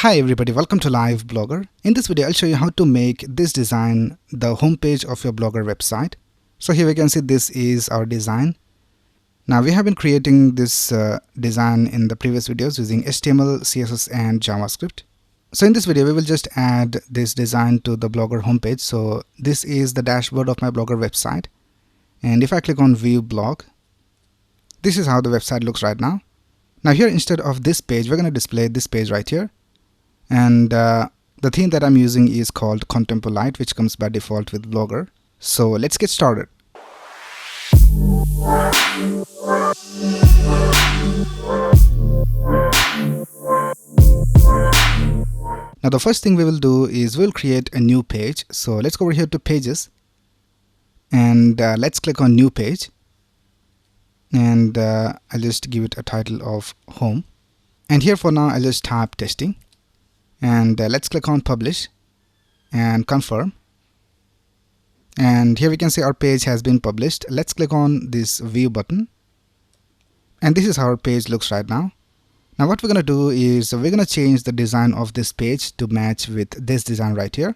Hi everybody, welcome to Live Blogger. In this video, I'll show you how to make this design the homepage of your Blogger website. So here we can see this is our design. Now we have been creating this design in the previous videos using HTML, CSS and JavaScript. So in this video, we will just add this design to the Blogger homepage. So this is the dashboard of my Blogger website. And if I click on View Blog, this is how the website looks right now. Now here, instead of this page, we're going to display this page right here. And the theme that I'm using is called Contemporary, which comes by default with Blogger. So let's get started. Now the first thing we will do is we'll create a new page. So let's go over here to Pages and let's click on New Page. And I'll just give it a title of Home. And here for now, I'll just type Testing. And let's click on Publish and Confirm. And here we can see our page has been published. Let's click on this View button. And this is how our page looks right now. Now what we're going to do is we're going to change the design of this page to match with this design right here.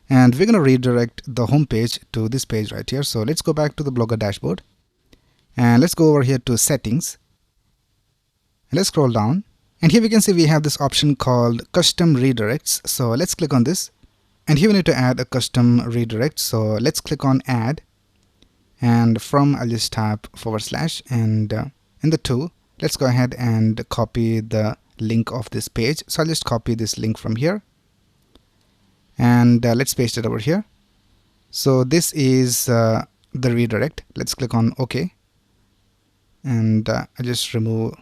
And we're going to redirect the home page to this page right here. So let's go back to the Blogger dashboard. And let's go over here to Settings. And let's scroll down. And here we can see we have this option called Custom Redirects. So let's click on this. And here we need to add a custom redirect. So let's click on Add. And from, I'll just type / and in the to, let's go ahead and copy the link of this page. So I'll just copy this link from here. And let's paste it over here. So this is the redirect. Let's click on OK. And I'll just remove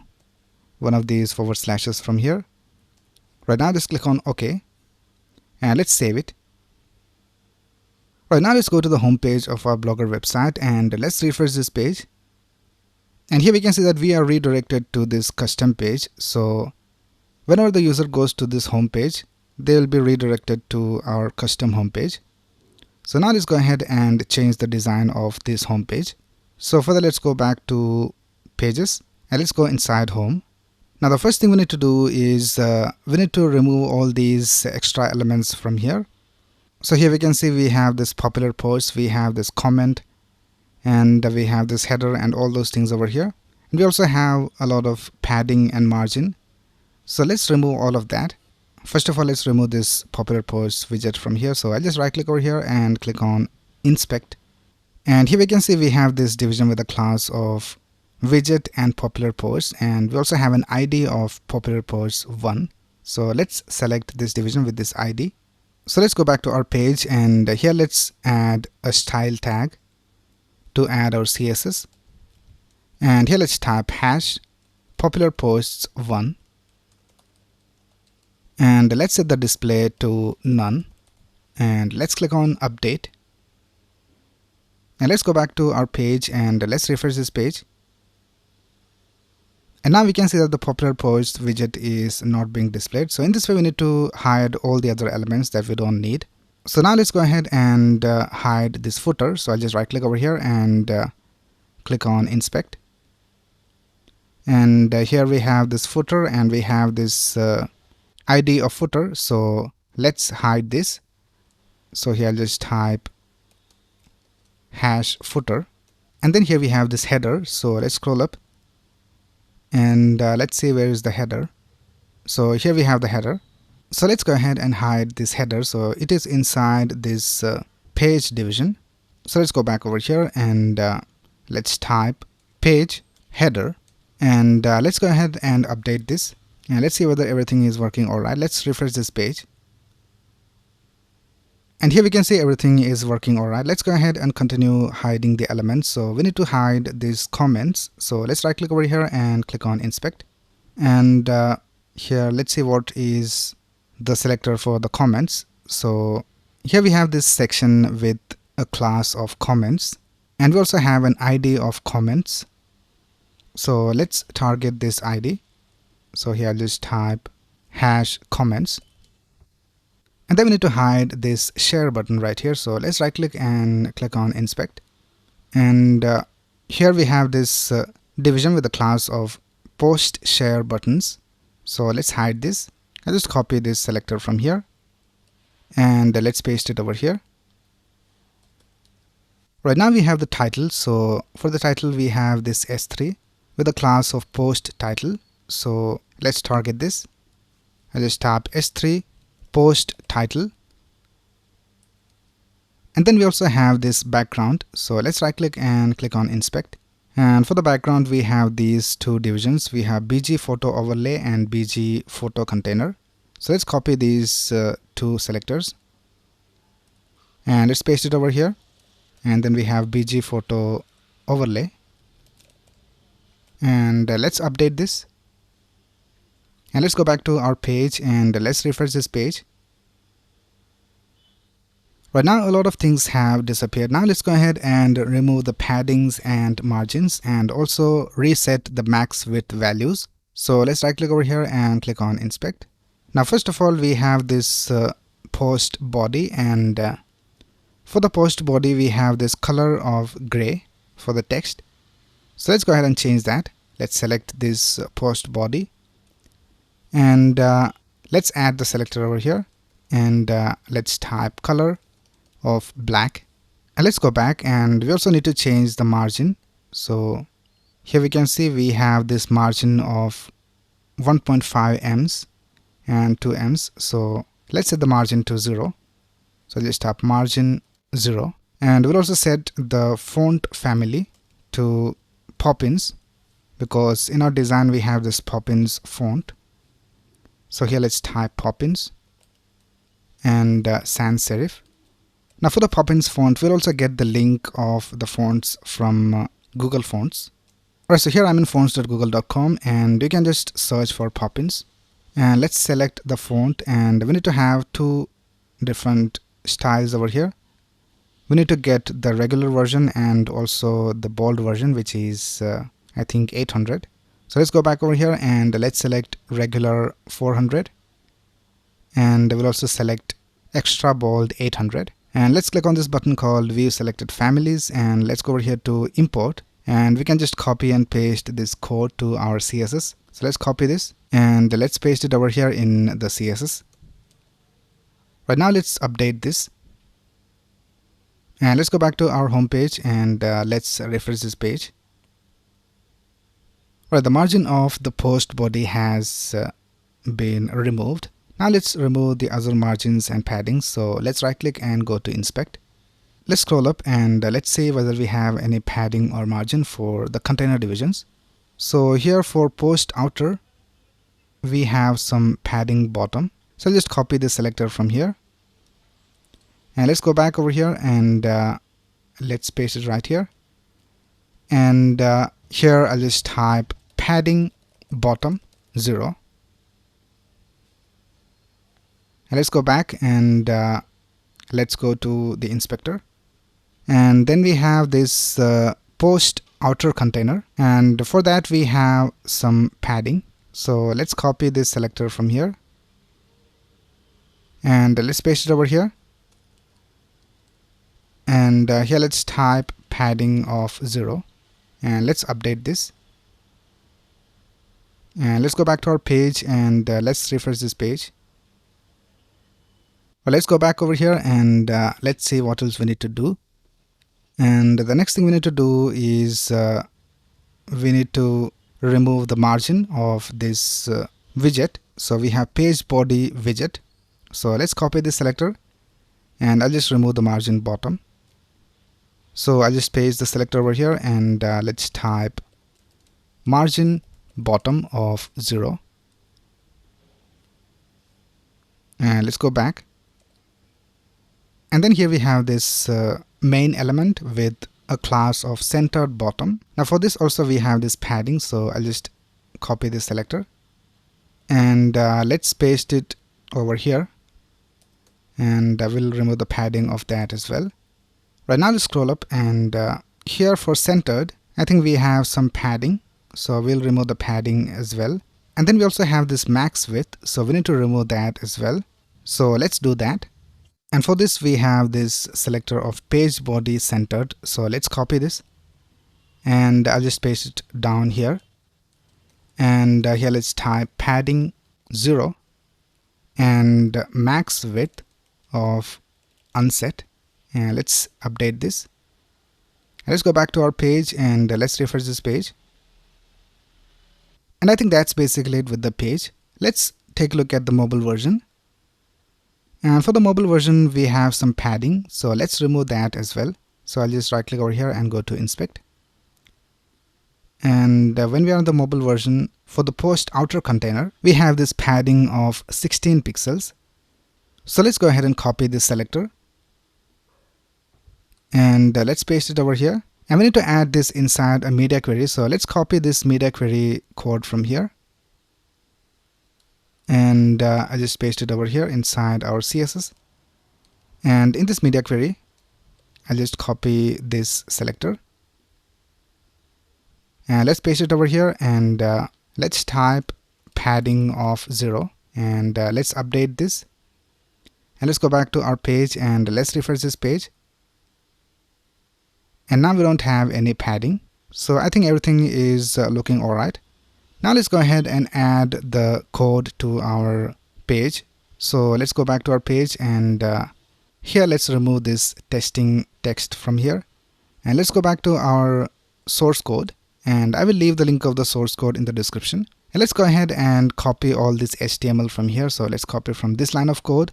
one of these / from here. Right now, just click on OK. And let's save it. Right now, let's go to the home page of our Blogger website and let's refresh this page. And here we can see that we are redirected to this custom page. So whenever the user goes to this home page, they will be redirected to our custom home page. So now let's go ahead and change the design of this home page. So for that, let's go back to Pages and let's go inside Home. Now the first thing we need to do is we need to remove all these extra elements from here. So here we can see we have this popular post, we have this comment, and we have this header and all those things over here. And we also have a lot of padding and margin. So let's remove all of that. First of all, let's remove this popular post widget from here. So I'll just right click over here and click on Inspect. And here we can see we have this division with a class of widget and popular post, and we also have an ID of popular post 1. So let's select this division with this ID. So let's go back to our page, and here let's add a style tag to add our CSS. And here let's type #popular posts 1. And let's set the display to none. And let's click on Update. And let's go back to our page and let's refresh this page. And now we can see that the popular post widget is not being displayed. So in this way, we need to hide all the other elements that we don't need. So now let's go ahead and hide this footer. So I'll just right click over here and click on Inspect. And here we have this footer and we have this ID of footer. So let's hide this. So here I'll just type #footer. And then here we have this header. So let's scroll up. And let's see where is the header. So here we have the header. So let's go ahead and hide this header. So it is inside this page division. So let's go back over here and let's type page header. And let's go ahead and update this. And let's see whether everything is working all right. Let's refresh this page. And here we can see everything is working all right. Let's go ahead and continue hiding the elements. So we need to hide these comments. So let's right click over here and click on Inspect. And here let's see what is the selector for the comments. So here we have this section with a class of comments. And we also have an ID of comments. So let's target this ID. So here I'll just type #comments. And then we need to hide this share button right here. So let's right click and click on Inspect. And here we have this division with a class of post share buttons. So let's hide this I'll just copy this selector from here and let's paste it over here. Right now we have the title. So for the title we have this S3 with a class of post title. So let's target this. I'll just tap S3 post title. And then we also have this background. So let's right click and click on inspect. And for the background we have these two divisions. We have BG photo overlay and BG photo container. So let's copy these two selectors and let's paste it over here. And then we have BG photo overlay, and let's update this, and let's go back to our page and let's refresh this page. Right now a lot of things have disappeared. Now let's go ahead and remove the paddings and margins and also reset the max width values. So let's right click over here and click on inspect. Now first of all we have this post body, and for the post body we have this color of gray for the text. So let's go ahead and change that. Let's select this post body and let's add the selector over here, and let's type color of black, and let's go back and we also need to change the margin. So here we can see we have this margin of 1.5 ems and 2 ems. So let's set the margin to 0. So just tap margin 0, and we'll also set the font family to Poppins, because in our design we have this Poppins font. So here let's type Poppins and sans serif. Now for the Poppins font we'll also get the link of the fonts from Google Fonts. Alright, so here I'm in fonts.google.com and you can just search for Poppins, and let's select the font, and we need to have two different styles over here. We need to get the regular version and also the bold version, which is I think 800. So let's go back over here and let's select regular 400, and we'll also select extra bold 800, and let's click on this button called view selected families, and let's go over here to import, and we can just copy and paste this code to our CSS. So let's copy this and let's paste it over here in the CSS. Right now let's update this. And let's go back to our home page and let's refresh this page. Alright, the margin of the post body has been removed. Now let's remove the other margins and paddings. So let's right click and go to inspect. Let's scroll up and let's see whether we have any padding or margin for the container divisions. So here for post outer we have some padding bottom. So I'll just copy this selector from here. And let's go back over here and let's paste it right here. And here I'll just type padding bottom 0. And let's go back and let's go to the inspector. And then we have this post outer container, and for that we have some padding. So let's copy this selector from here and let's paste it over here. And here let's type padding of 0, and let's update this, and let's go back to our page and let's refresh this page. Well, let's go back over here and let's see what else we need to do. And the next thing we need to do is we need to remove the margin of this widget. So we have page body widget. So let's copy this selector and I'll just remove the margin bottom. So I'll just paste the selector over here and let's type margin bottom of 0. And let's go back. And then here we have this main element with a class of centered bottom. Now for this also we have this padding. So I'll just copy this selector and let's paste it over here. And I will remove the padding of that as well. Right now let's scroll up and here for centered I think we have some padding, so we'll remove the padding as well. And then we also have this max width, so we need to remove that as well. So let's do that. And for this we have this selector of page body centered, so let's copy this and I'll just paste it down here. And here let's type padding 0. and max width of unset. And let's update this. Let's go back to our page and let's refresh this page. And I think that's basically it with the page. Let's take a look at the mobile version. And for the mobile version, we have some padding. So let's remove that as well. So I'll just right click over here and go to inspect. And when we are on the mobile version, for the post outer container, we have this padding of 16 pixels. So let's go ahead and copy this selector. And let's paste it over here. And we need to add this inside a media query. So let's copy this media query code from here. And I just paste it over here inside our CSS. And in this media query, I'll just copy this selector. And let's paste it over here and let's type padding of 0 and let's update this. And let's go back to our page and let's refresh this page. And now we don't have any padding. So I think everything is looking alright. Now let's go ahead and add the code to our page. So let's go back to our page and here let's remove this testing text from here. And let's go back to our source code. And I will leave the link of the source code in the description. And let's go ahead and copy all this HTML from here. So let's copy from this line of code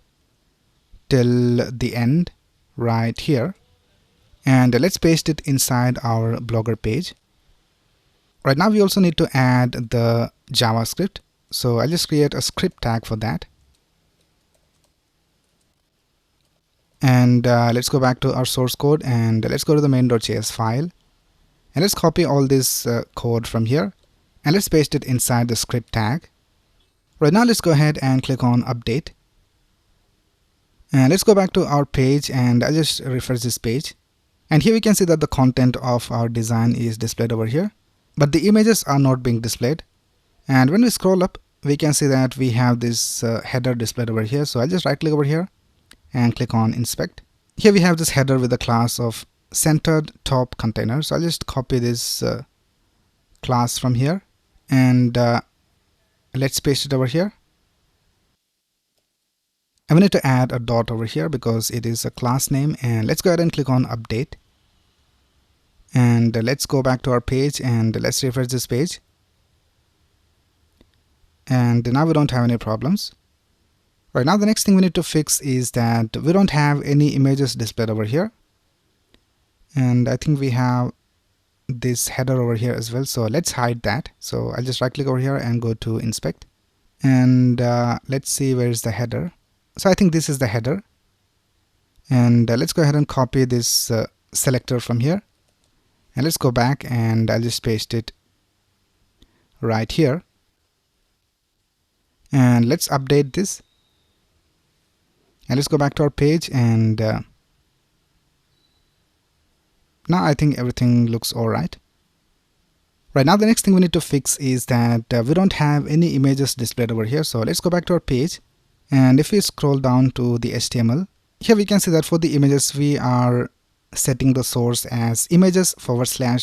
till the end right here. And let's paste it inside our Blogger page. Right now we also need to add the JavaScript. So I'll just create a script tag for that. And let's go back to our source code and let's go to the main.js file. And let's copy all this code from here and let's paste it inside the script tag. Right now let's go ahead and click on update. And let's go back to our page and I'll just refresh this page. And here we can see that the content of our design is displayed over here, but the images are not being displayed. And when we scroll up, we can see that we have this header displayed over here. So I'll just right click over here and click on inspect. Here we have this header with the class of centered top container. So I'll just copy this class from here and let's paste it over here. And we need to add a dot over here because it is a class name. And let's go ahead and click on update. And let's go back to our page and let's refresh this page. And now we don't have any problems. Right now the next thing we need to fix is that we don't have any images displayed over here. And I think we have this header over here as well. So let's hide that. So I'll just right click over here and go to inspect. And let's see where is the header. So I think this is the header. And let's go ahead and copy this selector from here. And let's go back and I'll just paste it right here. And let's update this. And let's go back to our page and now I think everything looks alright. Right now the next thing we need to fix is that we don't have any images displayed over here. So let's go back to our page and if we scroll down to the HTML, here we can see that for the images we are setting the source as images /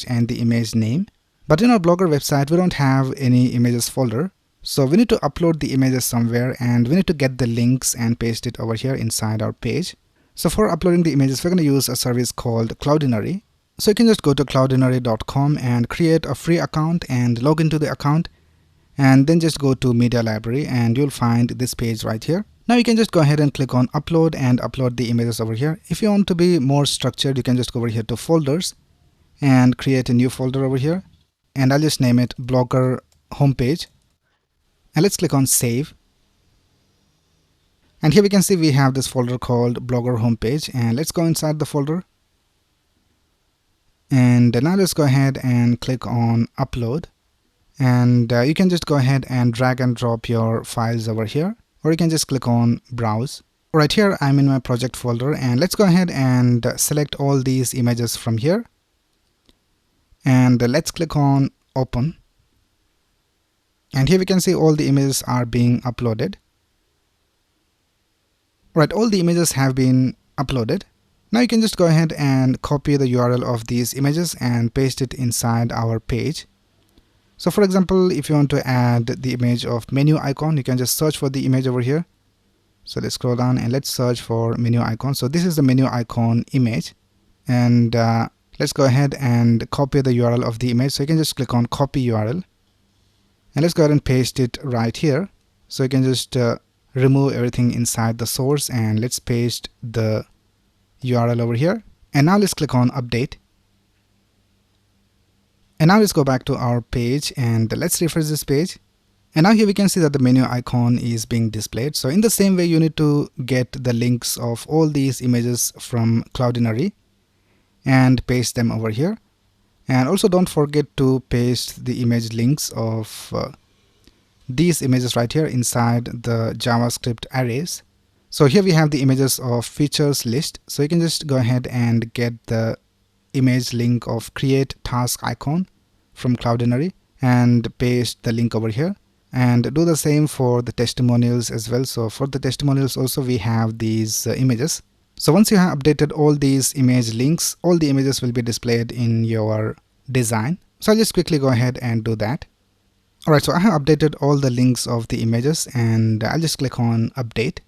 and the image name. But in our Blogger website we don't have any images folder. So we need to upload the images somewhere and we need to get the links and paste it over here inside our page. So for uploading the images we're going to use a service called Cloudinary. So you can just go to cloudinary.com and create a free account and log into the account and then just go to media library and you'll find this page right here. Now you can just go ahead and click on upload and upload the images over here. If you want to be more structured, you can just go over here to folders and create a new folder over here. And I'll just name it Blogger homepage. And let's click on save. And here we can see we have this folder called Blogger homepage and let's go inside the folder. And now let's go ahead and click on upload. And you can just go ahead and drag and drop your files over here. Or you can just click on browse. Right here I'm in my project folder and let's go ahead and select all these images from here. And let's click on open. And here we can see all the images are being uploaded. Right, all the images have been uploaded. Now you can just go ahead and copy the URL of these images and paste it inside our page. So for example, if you want to add the image of menu icon, you can just search for the image over here So let's scroll down and let's search for menu icon. So this is the menu icon image, and let's go ahead and copy the URL of the image. So you can just click on copy URL, and let's go ahead and paste it right here. So you can just remove everything inside the source, and let's paste the URL over here. And now let's click on update. And now let's go back to our page and let's refresh this page. And now here we can see that the menu icon is being displayed. So in the same way, you need to get the links of all these images from Cloudinary and paste them over here. And also don't forget to paste the image links of these images right here inside the JavaScript arrays. So here we have the images of features list. So you can just go ahead and get the image link of create task icon from Cloudinary and paste the link over here, and do the same for the testimonials as well. So for the testimonials also we have these images. So once you have updated all these image links, all the images will be displayed in your design. So I'll just quickly go ahead and do that. Alright, so I have updated all the links of the images, and I'll just click on update.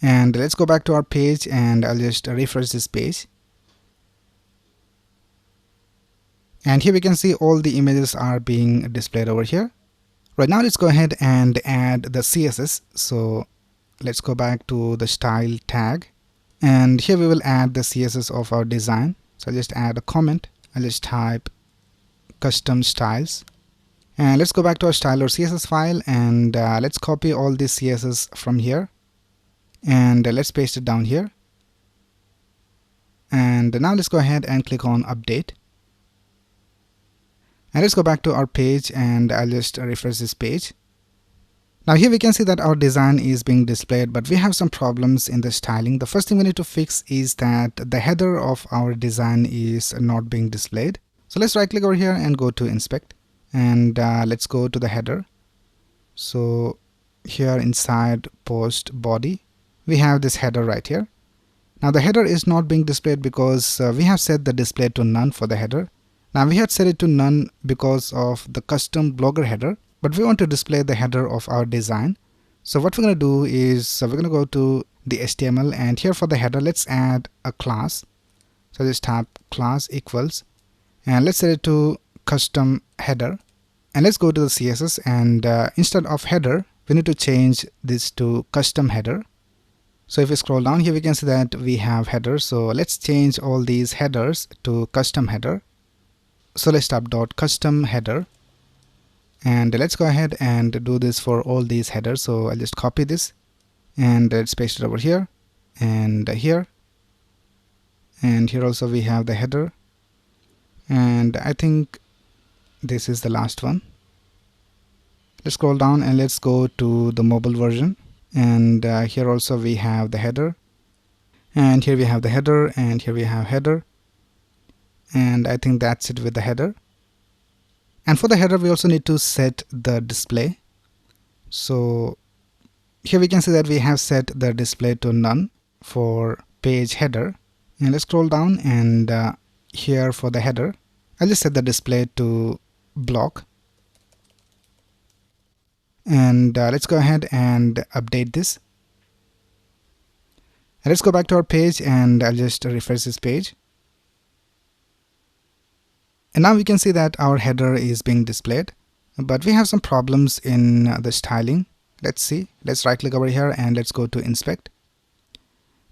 And let's go back to our page and I'll just refresh this page. And here we can see all the images are being displayed over here. Right now let's go ahead and add the CSS. So let's go back to the style tag, and here we will add the CSS of our design. So I'll just add a comment. I'll just type custom styles, and let's go back to our style or CSS file, and let's copy all this CSS from here, and let's paste it down here. And now let's go ahead and click on update. And let's go back to our page and I'll just refresh this page. Now here we can see that our design is being displayed, but we have some problems in the styling. The first thing we need to fix is that the header of our design is not being displayed. So let's right click over here and go to inspect, and let's go to the header. So here inside post body we have this header right here. Now the header is not being displayed because we have set the display to none for the header. Now we had set it to none because of the custom blogger header, but we want to display the header of our design. So what we're going to do is we're going to go to the HTML, and here for the header let's add a class. So just type class equals, and let's set it to custom header, and let's go to the CSS, and instead of header we need to change this to custom header. So if we scroll down here we can see that we have header. So let's change all these headers to custom header. So let's type dot custom header, and let's go ahead and do this for all these headers. So I'll just copy this and let's paste it over here and here, and here also we have the header, and I think this is the last one. Let's scroll down and let's go to the mobile version, and here also we have the header, and here we have the header, and here we have header, and I think that's it with the header. And for the header we also need to set the display. So here we can see that we have set the display to none for page header, and let's scroll down, and here for the header I'll just set the display to block, and let's go ahead and update this. And let's go back to our page and I'll just refresh this page. And now we can see that our header is being displayed, but we have some problems in the styling. Let's see. Let's right click over here and let's go to inspect.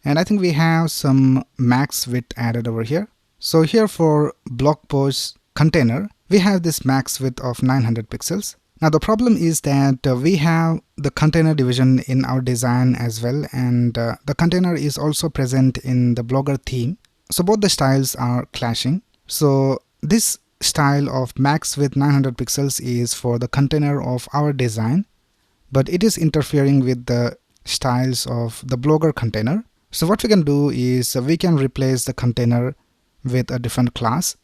And I think we have some max width added over here. So here for blog post container, we have this max width of 900 pixels. Now the problem is that we have the container division in our design as well, and the container is also present in the Blogger theme. So both the styles are clashing. So this style of max width 900 pixels is for the container of our design, but it is interfering with the styles of the Blogger container. So what we can do is we can replace the container with a different class.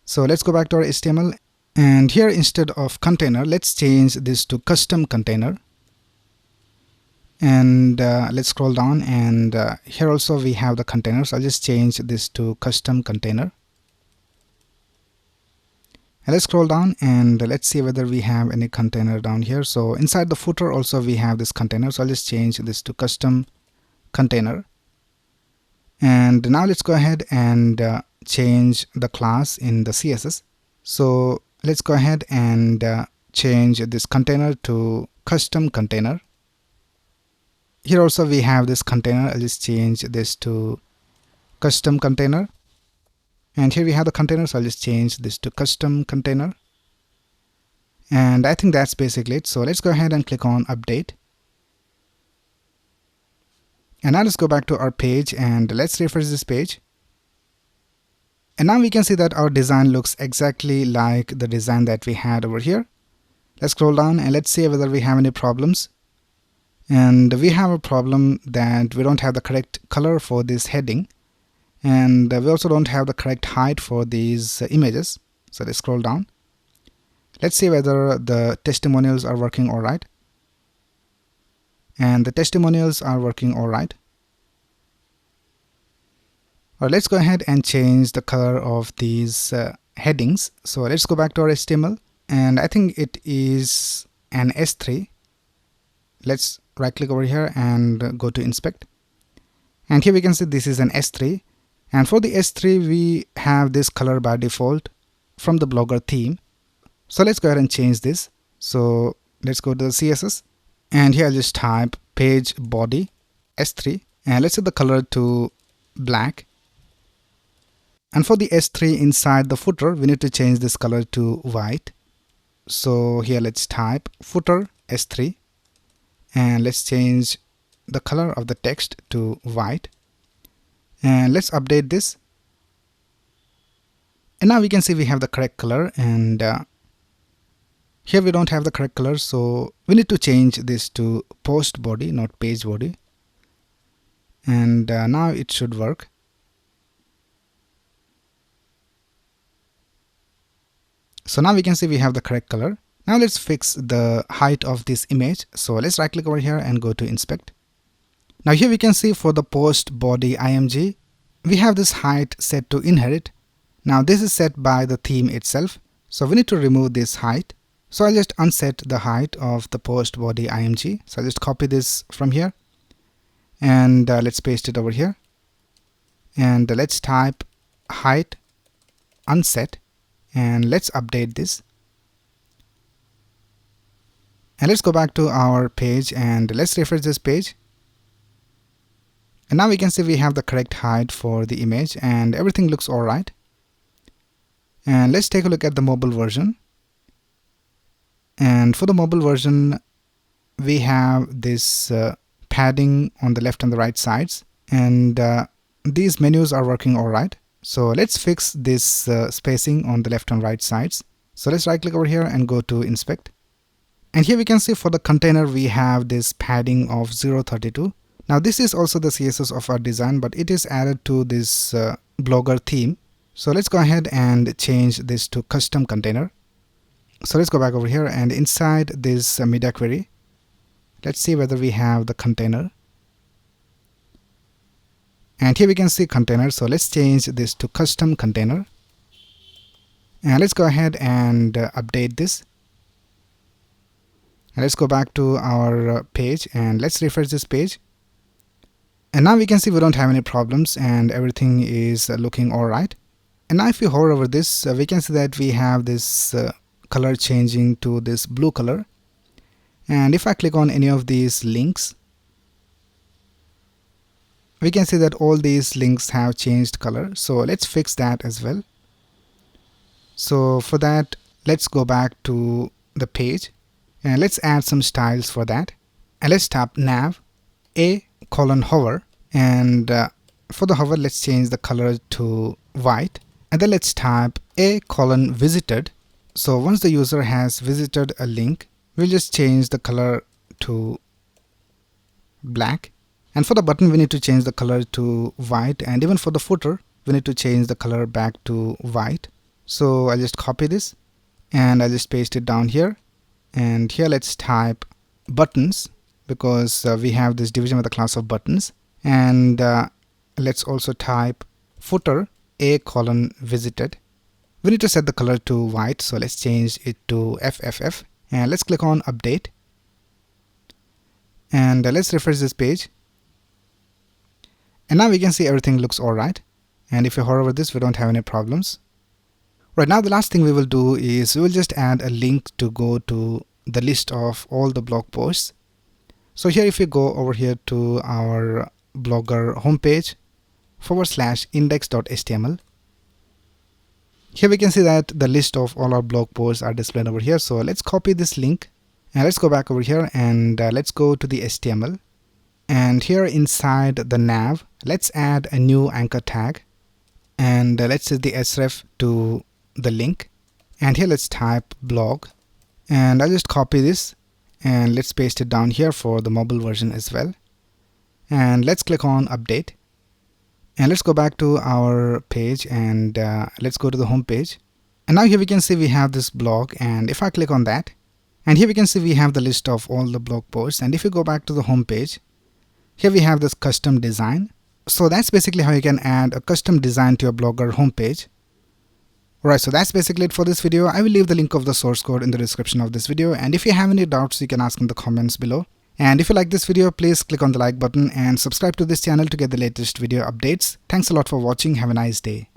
So let's go back to our HTML, and here instead of container let's change this to custom container, and let's scroll down, and here also we have the containers. I'll just change this to custom container, And let's scroll down and let's see whether we have any container down here. So inside the footer also we have this container, so I'll just change this to custom container. And now let's go ahead and change the class in the CSS. So let's go ahead and change this container to custom container. Here also we have this container. I'll just change this to custom container. And here we have the container, so I'll just change this to custom container. And I think that's basically it. So let's go ahead and click on update. And now let's go back to our page and let's refresh this page. And now we can see that our design looks exactly like the design that we had over here. Let's scroll down and let's see whether we have any problems. And we have a problem that we don't have the correct color for this heading. And we also don't have the correct height for these images. So let's scroll down. Let's see whether the testimonials are working alright. And the testimonials are working alright. Or let's go ahead and change the color of these headings. So let's go back to our HTML, and I think it is an S3. Let's right click over here and go to inspect. And here we can see this is an S3. And for the S3 we have this color by default from the Blogger theme. So let's go ahead and change this. So let's go to the CSS. And here I'll just type page body S3 and let's set the color to black. And for the S3 inside the footer, we need to change this color to white. So here let's type footer S3 and let's change the color of the text to white. And let's update this. And now we can see we have the correct color, and here we don't have the correct color, so we need to change this to post body, not page body. And now it should work. So now we can see we have the correct color. Now let's fix the height of this image. So let's right click over here and go to inspect. Now here we can see for the post body img, we have this height set to inherit. Now this is set by the theme itself. So we need to remove this height. So I'll just unset the height of the post body img. So I'll just copy this from here and let's paste it over here. And let's type height unset and let's update this. And let's go back to our page and let's refresh this page. And now we can see we have the correct height for the image and everything looks alright. And let's take a look at the mobile version. And for the mobile version, we have this padding on the left and the right sides, and these menus are working alright. So let's fix this spacing on the left and right sides. So let's right click over here and go to inspect. And here we can see for the container we have this padding of 0.32. Now this is also the CSS of our design, but it is added to this Blogger theme. So let's go ahead and change this to custom container. So let's go back over here and inside this media query, let's see whether we have the container. And here we can see container. So let's change this to custom container. And let's go ahead and update this. And let's go back to our page and let's refresh this page. And now we can see we don't have any problems and everything is looking alright. And now if we hover over this, we can see that we have this color changing to this blue color. And if I click on any of these links, we can see that all these links have changed color. So let's fix that as well. So for that, let's go back to the page and let's add some styles for that. And let's tap nav a:hover, and for the hover let's change the color to white, and then let's type a:visited. So once the user has visited a link, we'll just change the color to black. And for the button we need to change the color to white, and even for the footer we need to change the color back to white. So I'll just copy this and I'll just paste it down here. And here let's type buttons, because we have this division with the class of buttons. And let's also type footer a:visited. We need to set the color to white, so let's change it to FFF, and let's click on update, and let's refresh this page, and now we can see everything looks alright. And if you hover over this, we don't have any problems. Right now, the last thing we will do is we will just add a link to go to the list of all the blog posts. So here, if you go over here to our Blogger homepage /index.html, here we can see that the list of all our blog posts are displayed over here. So let's copy this link and let's go back over here and let's go to the HTML. And here inside the nav, let's add a new anchor tag, and let's set the href to the link, and here let's type blog, and I'll just copy this and let's paste it down here for the mobile version as well. And let's click on update, and let's go back to our page, and let's go to the home page. And now here we can see we have this blog, and if I click on that, and here we can see we have the list of all the blog posts. And if you go back to the home page, here we have this custom design. So that's basically how you can add a custom design to your Blogger homepage. Alright, so that's basically it for this video. I will leave the link of the source code in the description of this video, and if you have any doubts, you can ask in the comments below. And if you like this video, please click on the like button and subscribe to this channel to get the latest video updates. Thanks a lot for watching. Have a nice day.